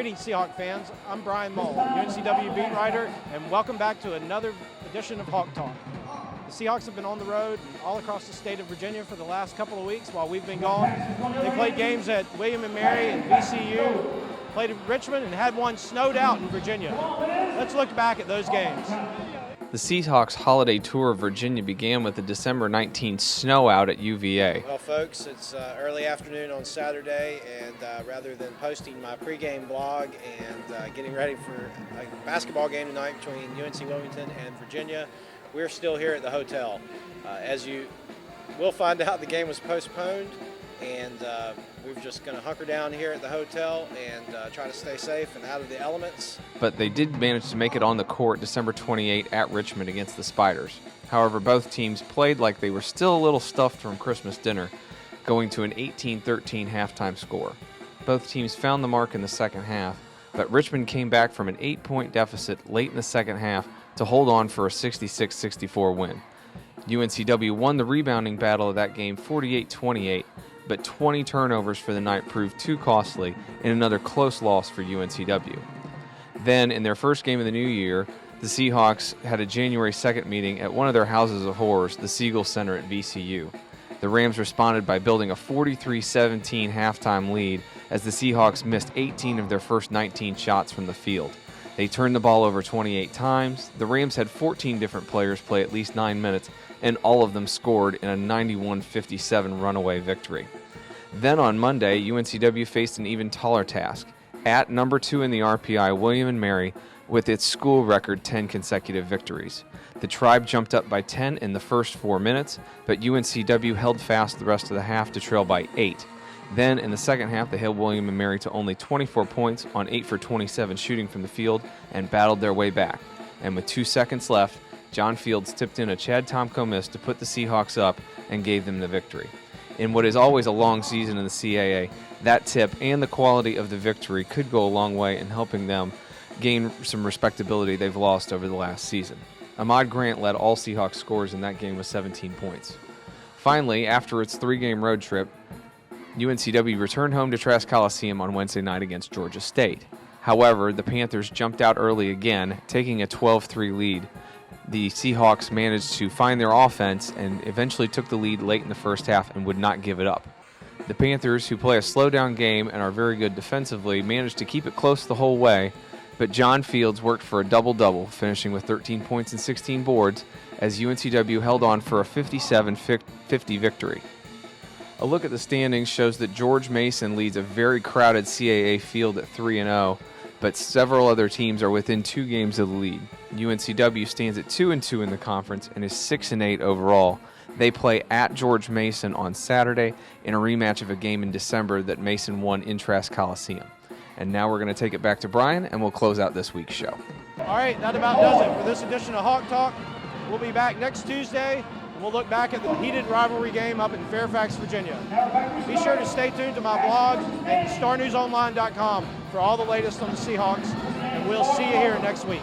Greetings, Seahawks fans. I'm Brian Mull, UNCW beat writer, and welcome back to another edition of Hawk Talk. The Seahawks have been on the road all across the state of Virginia for the last couple of weeks while we've been gone. They played games at William & Mary and VCU, played at Richmond, and had one snowed out in Virginia. Let's look back at those games. The Seahawks holiday tour of Virginia began with the December 19 snow out at UVA. Well, folks, it's early afternoon on Saturday, and rather than posting my pregame blog and getting ready for a basketball game tonight between UNC Wilmington and Virginia, we're still here at the hotel. As you will find out, the game was postponed, and we're just going to hunker down here at the hotel and try to stay safe and out of the elements. But they did manage to make it on the court December 28 at Richmond against the Spiders. However, both teams played like they were still a little stuffed from Christmas dinner, going to an 18-13 halftime score. Both teams found the mark in the second half, but Richmond came back from an 8-point deficit late in the second half to hold on for a 66-64 win. UNCW won the rebounding battle of that game 48-28, but 20 turnovers for the night proved too costly in another close loss for UNCW. Then, in their first game of the new year, the Seahawks had a January 2nd meeting at one of their houses of horrors, the Siegel Center at VCU. The Rams responded by building a 43-17 halftime lead as the Seahawks missed 18 of their first 19 shots from the field. They turned the ball over 28 times. The Rams had 14 different players play at least 9 minutes, and all of them scored in a 91-57 runaway victory. Then on Monday, UNCW faced an even taller task. At number 2 in the RPI, William & Mary, with its school record 10 consecutive victories. The Tribe jumped up by 10 in the first 4 minutes, but UNCW held fast the rest of the half to trail by 8. Then, in the second half, they held William & Mary to only 24 points on 8 for 27 shooting from the field and battled their way back. And with 2 seconds left, John Fields tipped in a Chad Tomko miss to put the Seahawks up and gave them the victory. In what is always a long season in the CAA, that tip and the quality of the victory could go a long way in helping them gain some respectability they've lost over the last season. Ahmad Grant led all Seahawks scorers in that game with 17 points. Finally, after its 3-game road trip, UNCW returned home to Trask Coliseum on Wednesday night against Georgia State. However, the Panthers jumped out early again, taking a 12-3 lead. The Seahawks managed to find their offense and eventually took the lead late in the first half and would not give it up. The Panthers, who play a slow-down game and are very good defensively, managed to keep it close the whole way, but John Fields worked for a double-double, finishing with 13 points and 16 boards, as UNCW held on for a 57-50 victory. A look at the standings shows that George Mason leads a very crowded CAA field at 3-0, but several other teams are within 2 games of the lead. UNCW stands at 2-2 in the conference and is 6-8 overall. They play at George Mason on Saturday in a rematch of a game in December that Mason won in Trask Coliseum. And now we're going to take it back to Brian, and we'll close out this week's show. All right, that about does it for this edition of Hawk Talk. We'll be back next Tuesday. We'll look back at the heated rivalry game up in Fairfax, Virginia. Be sure to stay tuned to my blog and starnewsonline.com for all the latest on the Seahawks, and we'll see you here next week.